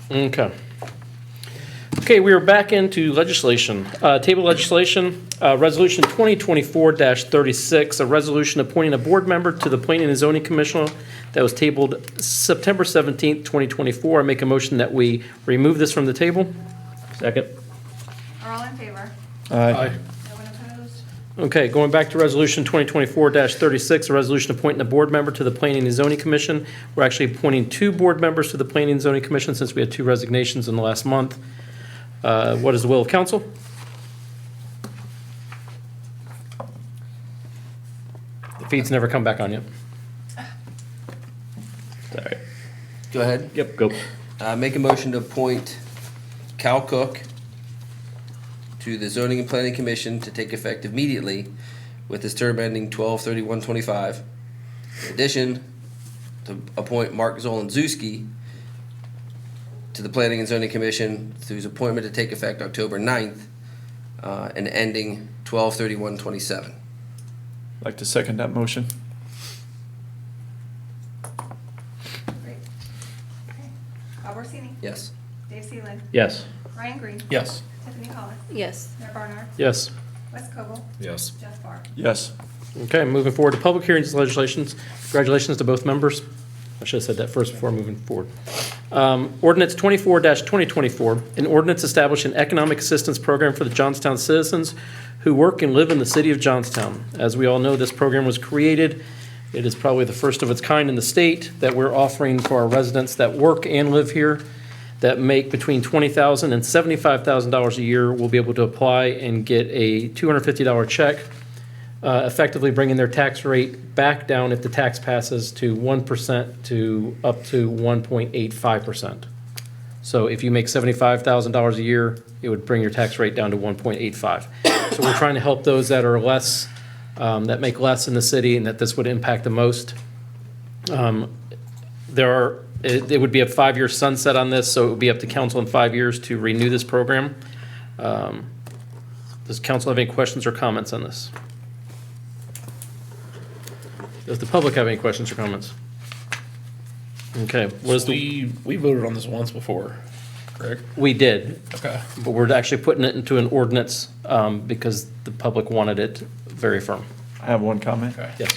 Okay. Okay, we are back into legislation. Table legislation, Resolution 2024-36, a resolution appointing a board member to the Planning and Zoning Commission that was tabled September 17th, 2024. I make a motion that we remove this from the table. Second. Are all in favor? Aye. No one opposed? Okay, going back to Resolution 2024-36, a resolution appointing a board member to the Planning and Zoning Commission. We're actually appointing 2 board members to the Planning and Zoning Commission since we had 2 resignations in the last month. What is the will of council? The feed's never come back on yet. Sorry. Go ahead. Yep, go. Make a motion to appoint Cal Cook to the Zoning and Planning Commission to take effect immediately with his term ending 12/31/25. In addition, to appoint Mark Zolanzewski to the Planning and Zoning Commission through his appointment to take effect October 9th and ending 12/31/27. I'd like to second that motion. Great. Okay. Bob Orsini? Yes. Dave Seeland? Yes. Ryan Green? Yes. Tiffany Collis? Yes. Mayor Barnard? Yes. Wes Cobble? Yes. Jeff Barr? Yes. Okay, moving forward to public hearings and legislations. Congratulations to both members. I should have said that first before moving forward. Ordinance 24-2024, an ordinance establishing an economic assistance program for the Johnstown citizens who work and live in the city of Johnstown. As we all know, this program was created. It is probably the first of its kind in the state that we're offering for our residents that work and live here, that make between $20,000 and $75,000 a year will be able to apply and get a $250 check, effectively bringing their tax rate back down if the tax passes to 1% to up to 1.85%. So if you make $75,000 a year, it would bring your tax rate down to 1.85. So we're trying to help those that are less, that make less in the city and that this would impact the most. It would be a 5-year sunset on this, so it would be up to council in 5 years to renew this program. Does council have any questions or comments on this? Does the public have any questions or comments? Okay, what is the, We voted on this once before, correct? we did, Okay. but we're actually putting it into an ordinance because the public wanted it very firm. I have one comment. Okay. Yes.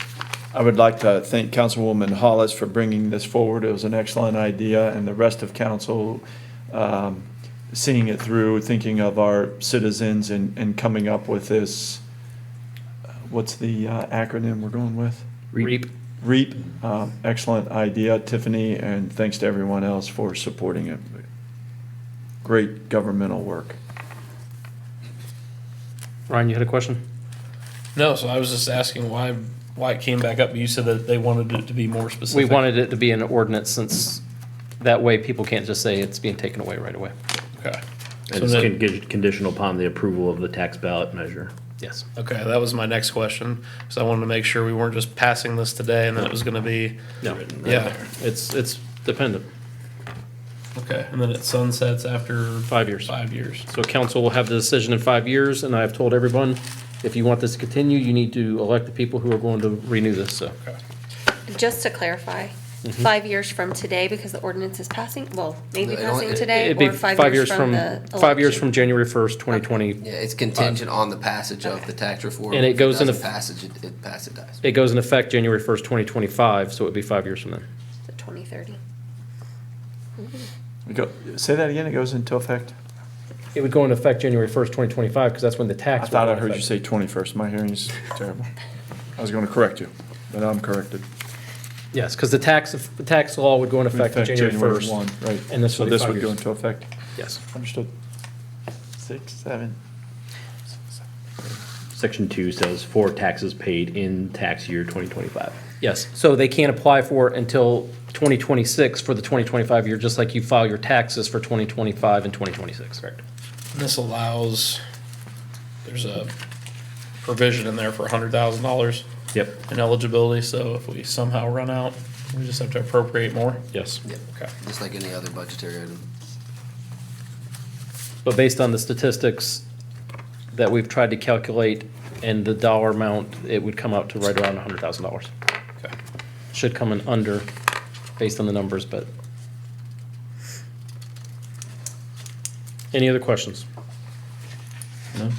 I would like to thank Councilwoman Hollis for bringing this forward. It was an excellent idea, and the rest of council seeing it through, thinking of our citizens and coming up with this, what's the acronym we're going with? REAP. REAP. Excellent idea, Tiffany, and thanks to everyone else for supporting it. Great governmental work. Ryan, you had a question? No, so I was just asking why it came back up. You said that they wanted it to be more We specific. wanted it to be an ordinance since that way people can't just say it's being taken away right away. Okay. And So it's then- conditional upon the approval of the tax ballot measure. Yes. Okay, that was my next question. So I wanted to make sure we weren't just passing this today and then it was gonna be, No, yeah, it's dependent. okay. And then it sunsets after 5 years. 5 years. So council will have the decision in 5 years, and I have told everyone, if you want this to continue, you need to elect the people who are going to renew this, so. Okay. Just to clarify, 5 years from today, because the ordinance is passing, well, maybe No, it only- passing today, It'd be or 5 years from the 5 years election? from January 1st, 2020. Yeah, it's contingent on the passage of the tax reform. And it If goes into- doesn't passage, it passes. It goes in effect January 1st, 2025, so it'd be 5 years from then. So 2030. Say that again, it goes into effect? It would go into effect January 1st, 2025, because that's when the I tax. would thought go I into heard you effect. say 21st. My hearing's terrible. I was going to correct you, but I'm corrected. Yes, because the tax law would go into effect January 1st. 1, right. And this So would be this 5 would go years. into effect? Yes. Understood. 6, 7. Section 2 says for taxes paid in tax year 2025. Yes, so they can't apply for it until 2026 for the 2025 year, just like you file your taxes for 2025 and 2026. Correct. And this allows, there's a provision in there for $100,000 Yep. in eligibility, so if we somehow run out, we just have to appropriate more. Yes. Yep, Okay. just like any other budgetary item. But based on the statistics that we've tried to calculate and the dollar amount, it would come out to right around $100,000. Okay. Should come in under, based on the numbers, but Any other questions? No?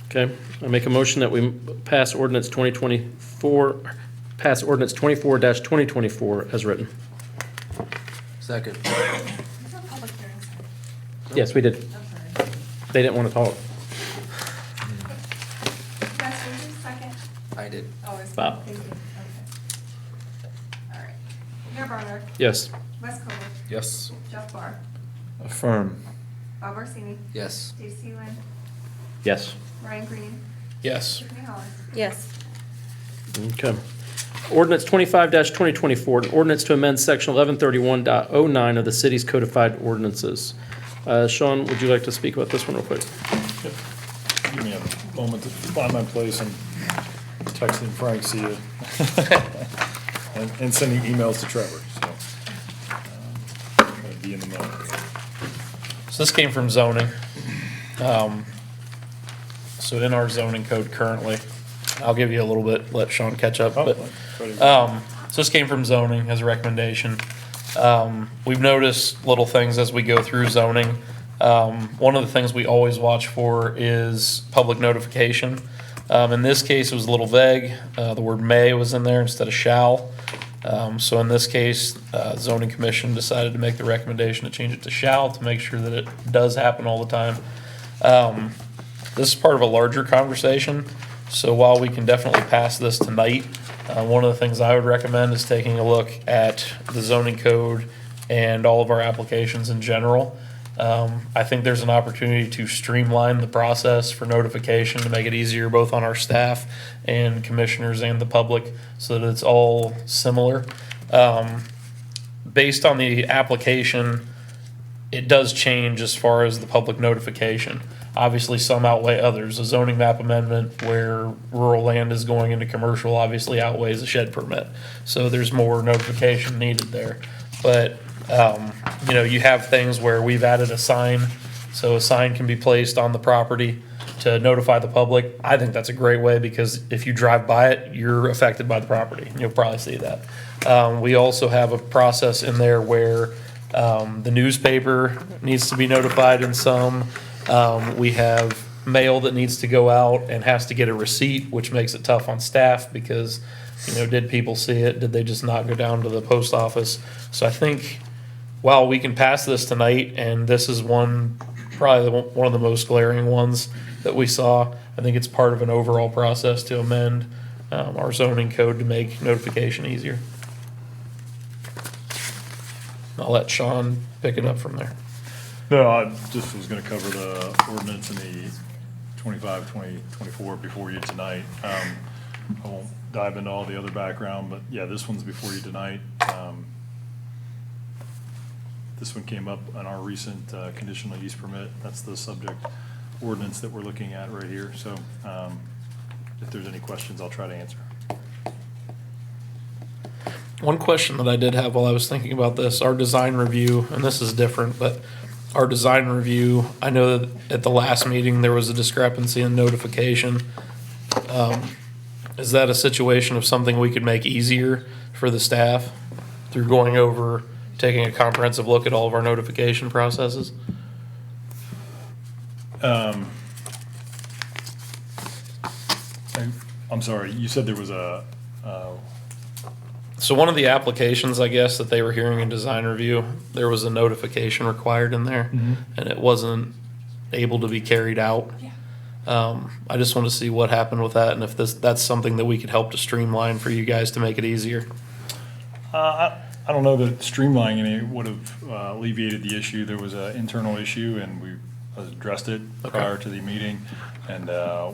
Okay, I make a motion that we pass ordinance 24-2024 as written. Second. Is there a public hearing? Yes, we did. I'm sorry. They didn't want to talk. Wes, did you second? I did. Oh, it's Bob. Thank you. Okay. All right. Mayor Barnard, Yes. Wes Cole, Yes. Jeff Barr, Affirm. Bob Orsini, Yes. Dave Sealand, Yes. Ryan Green, Yes. Tiffany Hollis. Yes. Okay. Ordinance 25-2024, an ordinance to amend section 1131.09 of the city's codified ordinances. Sean, would you like to speak about this one real quick? Give me a moment to find my place. I'm texting Frank, see you. And sending emails to Trevor, so. Try to be in the moment. So this came from zoning. So in our zoning code currently, I'll give you a little bit, let Sean catch up, but, so this came from zoning as a recommendation. We've noticed little things as we go through zoning. One of the things we always watch for is public notification. In this case, it was a little vague. The word may was in there instead of shall. So in this case, zoning commission decided to make the recommendation to change it to shall to make sure that it does happen all the time. This is part of a larger conversation. So while we can definitely pass this tonight, one of the things I would recommend is taking a look at the zoning code and all of our applications in general. I think there's an opportunity to streamline the process for notification to make it easier both on our staff and commissioners and the public so that it's all similar. Based on the application, it does change as far as the public notification. Obviously, some outweigh others. A zoning map amendment where rural land is going into commercial obviously outweighs a shed permit. So there's more notification needed there. But, you have things where we've added a sign. So a sign can be placed on the property to notify the public. I think that's a great way because if you drive by it, you're affected by the property. You'll probably see that. We also have a process in there where the newspaper needs to be notified in some. We have mail that needs to go out and has to get a receipt, which makes it tough on staff because, did people see it? Did they just not go down to the post office? So I think while we can pass this tonight, and this is probably one of the most glaring ones that we saw, I think it's part of an overall process to amend our zoning code to make notification easier. I'll let Sean pick it up from there. No, I just was gonna cover the ordinance in the 2024 before you tonight. I won't dive into all the other background, but yeah, this one's before you tonight. This one came up on our recent conditional use permit. That's the subject ordinance that we're looking at right here. So if there's any questions, I'll try to answer. One question that I did have while I was thinking about this, our design review, and this is different, but our design review, I know that at the last meeting, there was a discrepancy in notification. Is that a situation of something we could make easier for the staff through going over, taking a comprehensive look at all of our notification processes? I'm sorry, you said there was So one of the applications, I guess, that they were hearing in design review, there was a notification required in there, and it wasn't able to be carried out. I just want to see what happened with that, and if that's something that we could help to streamline for you guys to make it easier. I don't know that streamlining it would have alleviated the issue. There was an internal issue, and we addressed it prior to the meeting, and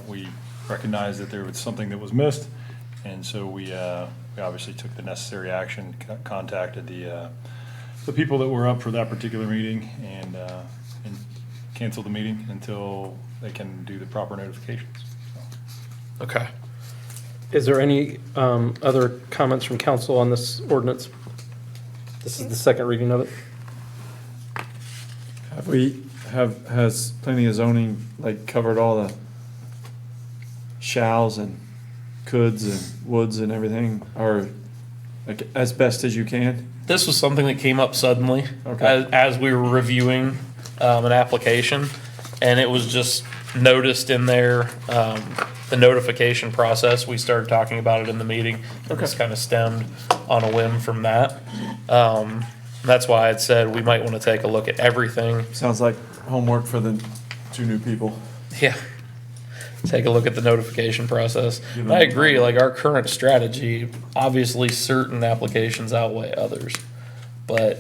we recognized that there was something that was missed, and so we obviously took the necessary action, contacted the people that were up for that particular meeting, and canceled the meeting until they can do the proper notifications. So. Okay. Is there any other comments from council on this ordinance? This is the second reading of it. Has planning and zoning covered all the shalls and coulds and woulds and everything? Or Like, as best as you can? This was something that came up suddenly Okay. as we were reviewing an application, and it was just noticed in there, the notification process. We started talking about it in the meeting, and this kind of stemmed on a whim from that. That's why I'd said we might want to take a look at everything. Sounds like homework for the two new people. Yeah. Take a look at the notification process. And I agree, like our current strategy, obviously certain applications outweigh others. But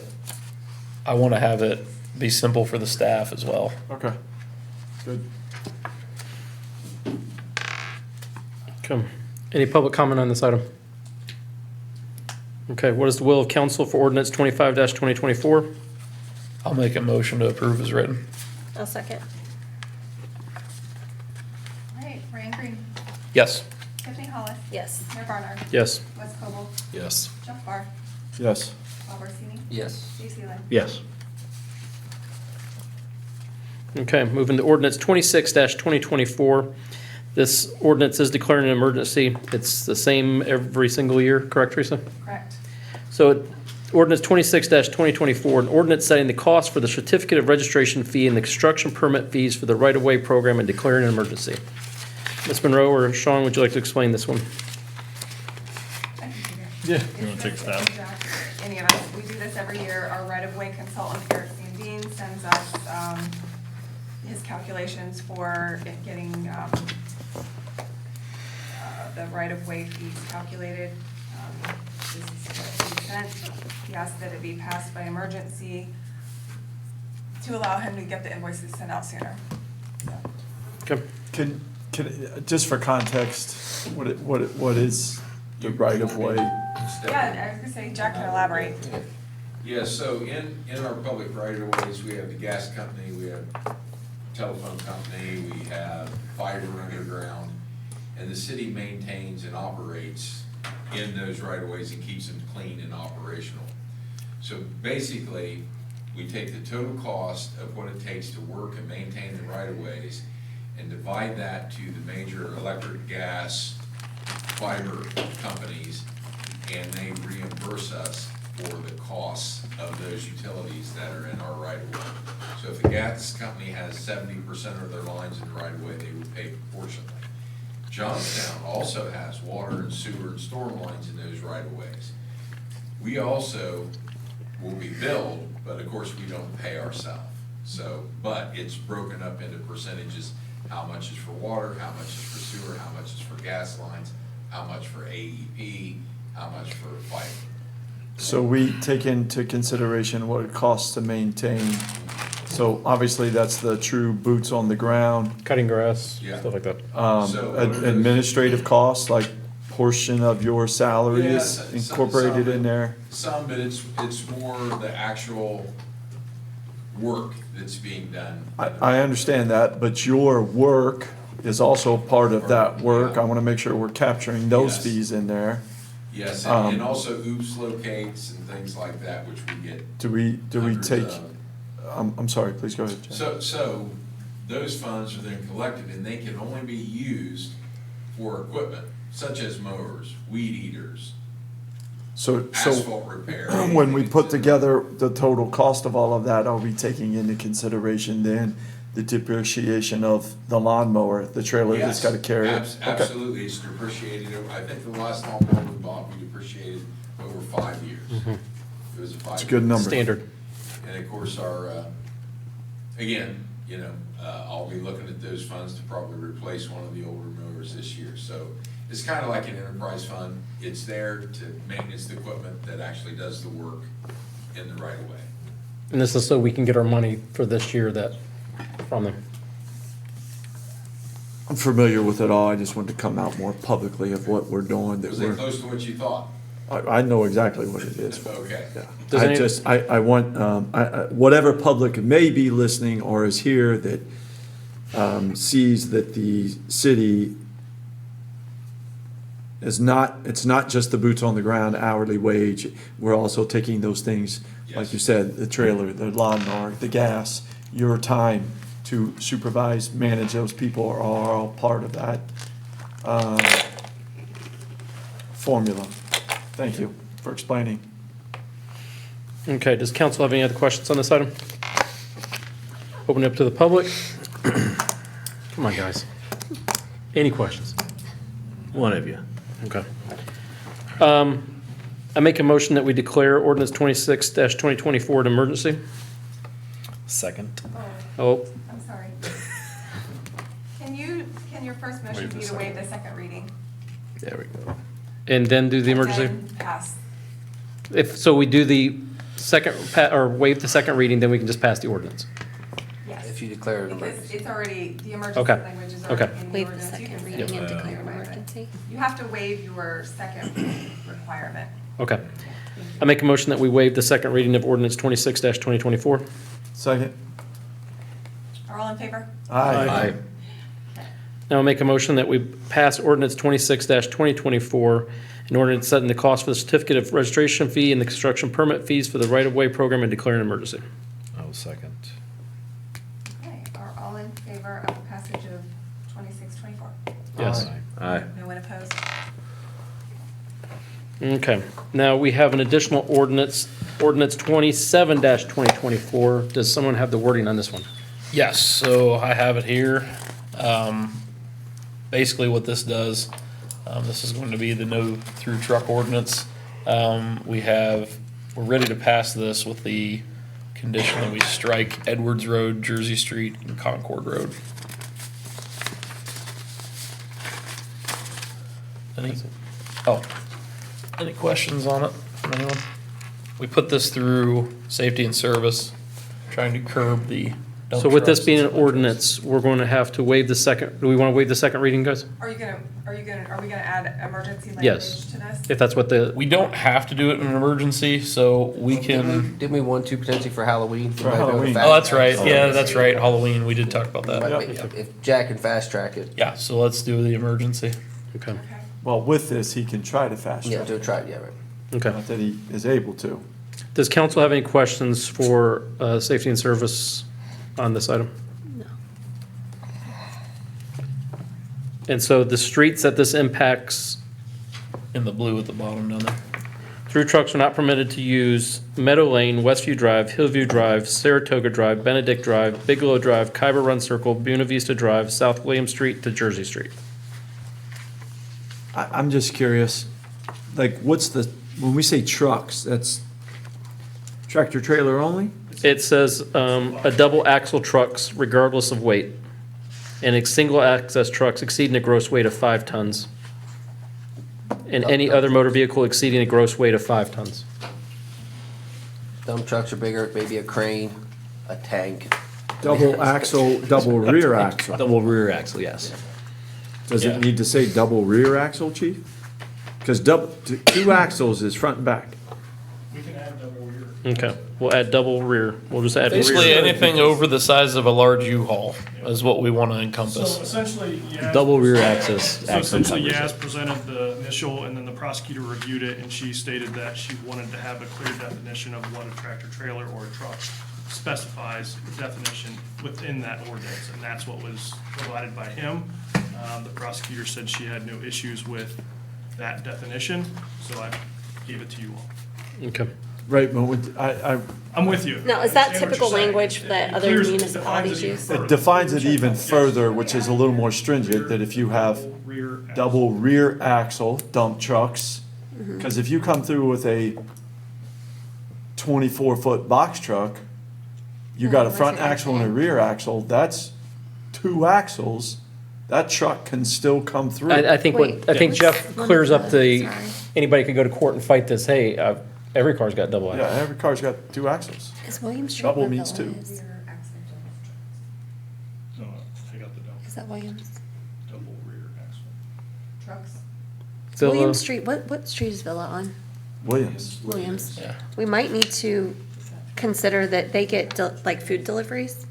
I want to have it be simple for the staff as well. Okay. Good. Okay. Any public comment on this item? Okay, what is the will of council for ordinance 25-2024? I'll make a motion to approve as written. I'll second. All right, Ryan Green, Yes. Tiffany Hollis, Yes. Mayor Barnard, Yes. Wes Cobble, Yes. Jeff Barr, Yes. Bob Orsini, Yes. Stacy Lynn. Yes. Okay, moving to ordinance 26-2024. This ordinance is declaring an emergency. It's the same every single year, correct, Teresa? Correct. So ordinance 26-2024, an ordinance setting the cost for the certificate of registration fee and the construction permit fees for the right-of-way program and declaring an emergency. Ms. Monroe or Sean, would you like to explain this one? I can figure. Yeah. It's You want to take a the stab? exact- Any of us, we do this every year. Our right-of-way consultant, Eric Sandine, sends us his calculations for getting the right-of-way fees calculated. This is what he sent. He asked that it be passed by emergency to allow him to get the invoices sent out sooner. So, Okay. Can, just for context, what is the right of way? Yeah, I was gonna say, Jack can elaborate. Yeah, so in our public right of ways, we have the gas company, we have telephone company, we have fiber underground, and the city maintains and operates in those right of ways and keeps them clean and operational. So basically, we take the total cost of what it takes to work and maintain the right of ways and divide that to the major electric, gas, fiber companies, and they reimburse us for the costs of those utilities that are in our right of way. So if the gas company has 70% of their lines in the right of way, they would pay proportionally. Johnstown also has water and sewer and storm lines in those right of ways. We also will be billed, but of course we don't pay ourselves. So, but it's broken up into percentages, how much is for water, how much is for sewer, how much is for gas lines, how much for AEP, how much for fiber. So we take into consideration what it costs to maintain. So obviously, that's the true boots on the ground. Cutting grass, Yeah. stuff like that. So- Administrative costs, like portion of your salary Yeah, is incorporated in there. Some, but it's more the actual work that's being done. I understand that, but your work is also part of that work. I want to make sure we're capturing those Yes. fees in there. Yes, and also oops locates and things like that, which we get. Do we hundreds take, of. I'm sorry, please go ahead, Jen. So those funds are then collected and they can only be used for equipment such as mowers, weed eaters, So, asphalt repair. when we put together the total cost of all of that, are we taking into consideration then the depreciation of the lawnmower, the trailer that's got to carry it? Okay. Absolutely, it's depreciated. I think the last lawnmower we bought, we depreciated over 5 years. It was a 5. It's a good number. Standard. And of course, again, I'll be looking at those funds to probably replace one of the older mowers this year. So it's kind of like an enterprise fund. It's there to maintenance the equipment that actually does the work in the right of way. And this is so we can get our money for this year from them. I'm familiar with it all. I just wanted to come out more publicly of what we're doing. That Was it we're, close to what you thought? I know exactly what it is. Okay. Yeah. Does I any- just, I want, whatever public may be listening or is here that sees that the city is not, it's not just the boots on the ground hourly wage. We're also taking those things, like Yes. you said, the trailer, the lawnmower, the gas, your time to supervise, manage those people are all part of that formula. Thank you. for explaining. Okay, does council have any other questions on this item? Open it up to the public. Come on, guys. Any questions? One of you. Okay. I make a motion that we declare ordinance 26-2024 an emergency. Second. Oh, I'm sorry. Can your first motion be to waive the second reading? There we go. and then do the emergency? And then pass. So we do the second, or waive the second reading, then we can just pass the ordinance. Yes. If you declare it an Because emergency. it's already, the emergency Okay. language is Okay. already in the Waive the ordinance. You second can reading say and it. declare an Waive it. emergency. You have to waive your second requirement. Okay. I make a motion that we waive the second reading of ordinance 26-2024. Second? Are all in favor? Aye. Now I'll make a motion that we pass ordinance 26-2024, an ordinance setting the cost for the certificate of registration fee and the construction permit fees for the right-of-way program and declaring an emergency. I will second. Okay, are all in favor of the passage of 2624? Yes. Aye. No one opposed? Okay. Now we have an additional ordinance, ordinance 27-2024. Does someone have the wording on this one? Yes, so I have it here. Basically what this does, this is going to be the no through truck ordinance. We're ready to pass this with the condition that we strike Edwards Road, Jersey Street, and Concord Road. Any questions on it from anyone? We put this through safety and service, trying to curb the dump So with this trucks being an and stuff. ordinance, we're going to have to waive the second, do we want to waive the second reading, guys? Are we gonna add emergency Yes. language to this? If that's what the, We don't have to do it in an emergency, so we can. Didn't we want to potentially for Halloween? For Halloween. Oh, that's right. Yeah, that's right. Halloween, we did talk about that. If Jack can fast track it, Yeah, so let's do the emergency. okay, Okay. Well, with this, he can try to fast yeah, track. do a try, yeah, right. okay. Not that he is able to. Does council have any questions for safety and service on this item? No. And so the streets that this impacts, In the blue at the bottom down there. through trucks are not permitted to use Meadow Lane, Westview Drive, Hillview Drive, Saratoga Drive, Benedict Drive, Bigelow Drive, Khyber Run Circle, Buena Vista Drive, South William Street to Jersey Street. I'm just curious, like, when we say trucks, that's tractor trailer only? It says a double axle trucks regardless of weight, and a single access trucks exceeding a gross weight of 5 tons, and any other motor vehicle exceeding a gross weight of 5 tons. Dump trucks are bigger, maybe a crane, a tank. Double axle, double rear axle. Double rear axle, yes. Does Yeah. it need to say double rear axle, chief? Because two axles is front and back. We can add double rear. Okay, we'll add double rear, we'll just add Basically, rear. anything over the size of a large U-Haul is what we want to So encompass. essentially, Yaz. Double rear axis. So axle essentially, covers Yaz it. presented the initial, and then the prosecutor reviewed it, and she stated that she wanted to have a clear definition of what a tractor trailer or a truck specifies definition within that ordinance, and that's what was provided by him. The prosecutor said she had no issues with that definition, so I gave it to you all. Okay, Right, but I'm with you. Now, is that I understand what typical you're saying. language that It other clears- municipalities it defines it even use? further. it defines it even further, which is a little more stringent, that if you have Double rear axle. double rear axle dump trucks, because if you come through with a 24-foot box truck, you got a that's front what I'm axle and a saying. rear axle, that's 2 axles, that truck can still come through. I think Wait, I think what's Jeff one of clears up the, sorry. anybody could go to court and fight this, hey, every car's got double Yeah, axle. every car's got 2 axles. Is William Street Double where means Villa 2. is? Rear axle No, I got the Is that Williams? double rear axle. trucks. Villa- William Street, what street is Villa on? Williams. Williams. Yeah. We might need to consider that they get like food deliveries.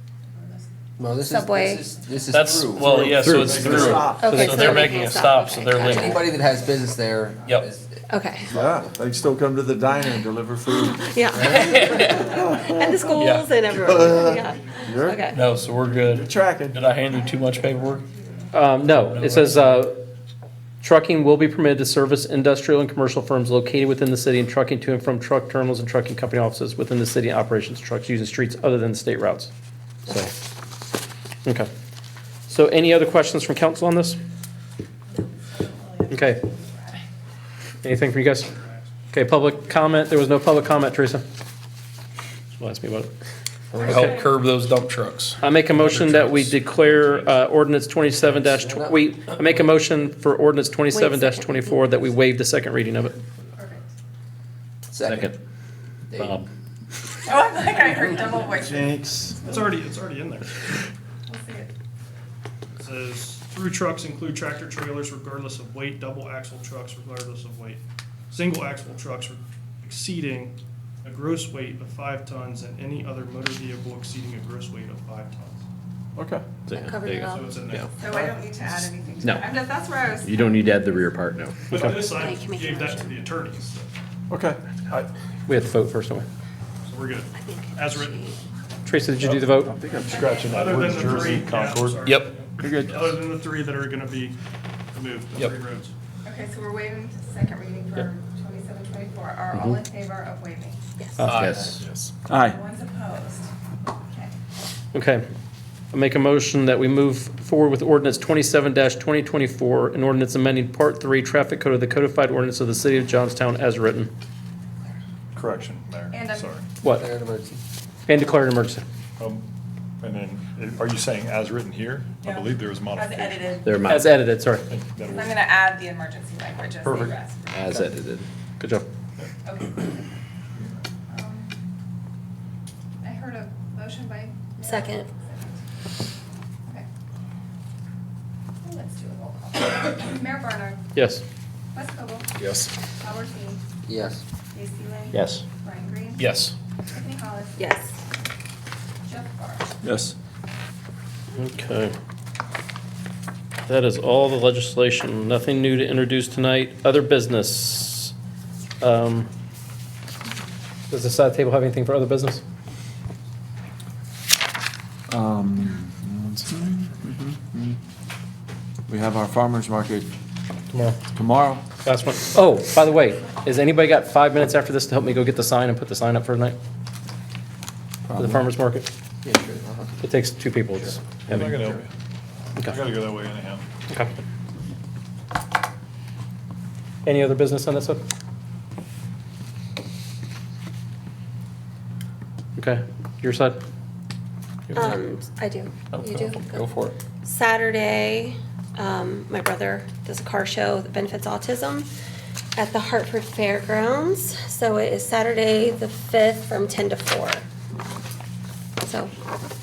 No, this Subway. this is That's, through. well, yeah, so it's through. Stop. Okay, So they're making a stop, so okay, they're gotcha. legal. Anybody that has business there. Yep. is- Okay, Yeah, they still come to the diner and deliver food. yeah. And the schools and everyone, yeah. You're Okay. No, so we're good. tracking. Did I hand you too much paperwork? No, it says Trucking will be permitted to service industrial and commercial firms located within the city and trucking to and from truck terminals and trucking company offices within the city operations, trucks using streets other than state routes. So, okay. So any other questions from council on this? Okay. Anything from you guys? Okay, public comment. There was no public comment, Teresa. She'll ask me about it. We're gonna help curb those dump trucks. I make a motion that we declare ordinance 27 I make a motion for ordinance 27-24 that we waive the second reading of it. Perfect. Second. Bob. Oh, I'm like, I heard double voice. Thanks. It's already in there. We'll see it. It says, through trucks include tractor trailers regardless of weight, double axle trucks regardless of weight, single axle trucks exceeding a gross weight of 5 tons, and any other motor vehicle exceeding a gross weight of 5 tons. Okay. That covers There you it go. all. Oh. So it's in there. So I don't need to add anything to No. it. That's where I was. You don't need to add the rear part, no. But this, Yeah, I you can make a gave that to motion. the attorneys, so Okay. We have to vote first, don't we? we're good. I think As written. Teresa, did you do the vote? I think I'm scratching that Other word than the three, Jersey, yeah, I'm Concord. sorry. Yep. You're good. Other than the 3 that are gonna be removed, the Yep. 3 roads. Okay, so we're waiving the second reading for 27-24. Are all in favor of waiving? Yes. Yes. Aye. One's opposed. Okay. Okay. I make a motion that we move forward with ordinance 27-2024, an ordinance amending Part 3 Traffic Code of the Codified Ordinance of the City of Johnstown as written. Correction, Mayor, And I'm- sorry. What? Declare an emergency. And declare an emergency. And then, are you saying as written here? I No. believe there was As modification. edited. They're As edited, sorry. That I'm was- gonna add the emergency language as the Perfect. rest. As edited. Good job. Okay. I heard a motion by. Second. Okay. Well, let's do a roll call. Mayor Barnard. Yes. Wes Coble. Yes. Howard Dean. Yes. Casey Lane. Yes. Brian Green. Yes. Tiffany Hollis. Yes. Jeff Barr. Yes. Okay. That is all the legislation. Nothing new to introduce tonight. Other business. Does the side table have anything for other business? We have our farmer's market Tomorrow. tomorrow. Last one. Oh, by the way, has anybody got 5 minutes after this to help me go get the sign and put the sign up for tonight? For the farmer's market? It takes 2 people. It's I'm heavy. not gonna help you. I Okay. gotta go that way anyhow. Okay. Any other business on this one? Okay, your side? I do. You do? Go for it. Saturday, my brother does a car show that benefits autism at the Hartford Fairgrounds. So it is Saturday, the 5th, from 10 to 4. So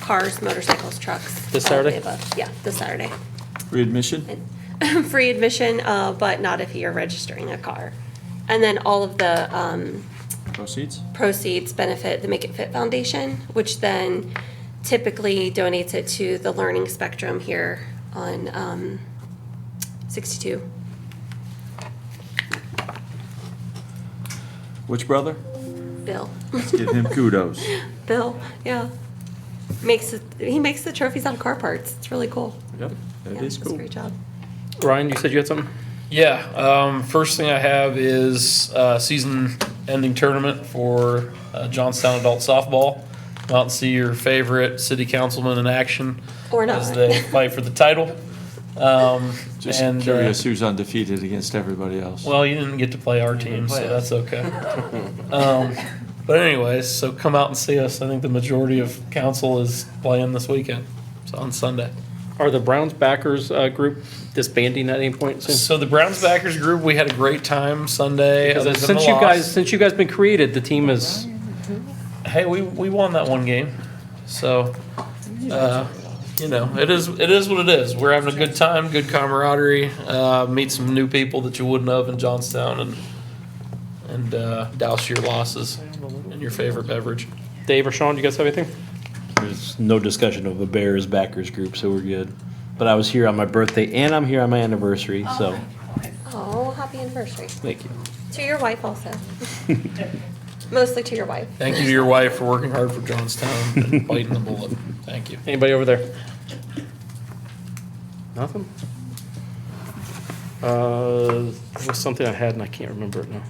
cars, motorcycles, trucks. This all of the Saturday? above. Yeah, this Saturday. Readmission? Free admission, but not if you're registering a car. And then all of the Proceeds? proceeds benefit the Make It Fit Foundation, which then typically donates it to the Learning Spectrum here on 62. Which brother? Bill. Let's give him kudos. Bill, yeah. He makes the trophies out of car parts. It's really cool. Yep, that Yeah, is does a cool. great job. Ryan, you said you had something? Yeah, first thing I have is season-ending tournament for Johnstown Adult Softball. Come out and see your favorite city councilman in action. Or not. As they fight for the title. Just And, curious who's undefeated against everybody else. Well, you didn't get to play our team, so that's okay. But anyways, so come out and see us. I think the majority of council is playing this weekend, so on Sunday. Are the Browns backers group disbanding at any point soon? So the Browns backers group, we had a great time Sunday. other Because than the since you guys been created, the team is, Hey, we won that one game, so it is what it is. We're having a good time, good camaraderie. Meet some new people that you wouldn't have in Johnstown, and douse your losses and your favorite beverage. Dave or Sean, do you guys have anything? There's no discussion of a Bears backers group, so we're good. But I was here on my birthday and I'm here on my anniversary, so Oh, happy anniversary. thank you. To your wife also. Mostly to your wife. Thank you to your wife for working hard for Johnstown and biting the bullet. Thank you. Anybody over there? Nothing? It was something I had and I can't remember it now.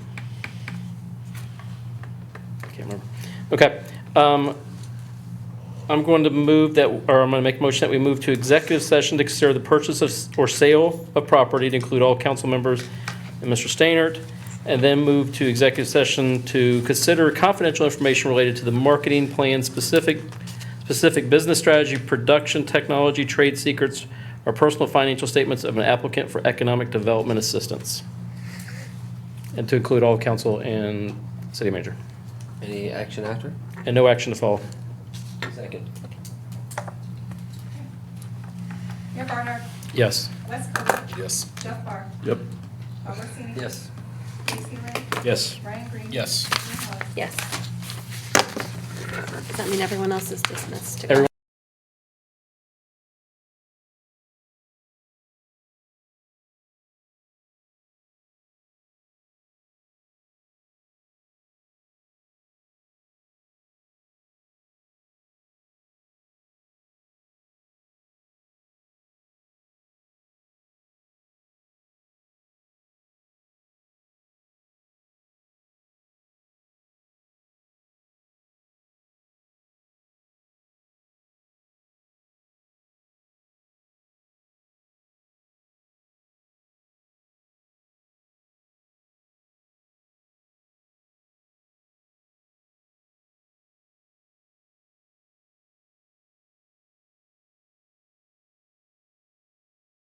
I can't remember. Okay. I'm going to move that, or I'm going to make a motion that we move to executive session to consider the purchase of or sale of property to include all council members and Mr. Stainert, and then move to executive session to consider confidential information related to the marketing plan, specific business strategy, production technology, trade secrets, or personal financial statements of an applicant for economic development assistance. And to include all council and city manager. Any action after? And no action to follow. Second. Mayor Barnard, Yes. Wes Cole, Yes. Jeff Barr, Yep. Paul Orsini. Yes. Casey Ray, Yes. Ryan Green. Yes. Dean Hollis. Yes. Does that mean everyone else is dismissed? to go? Everyone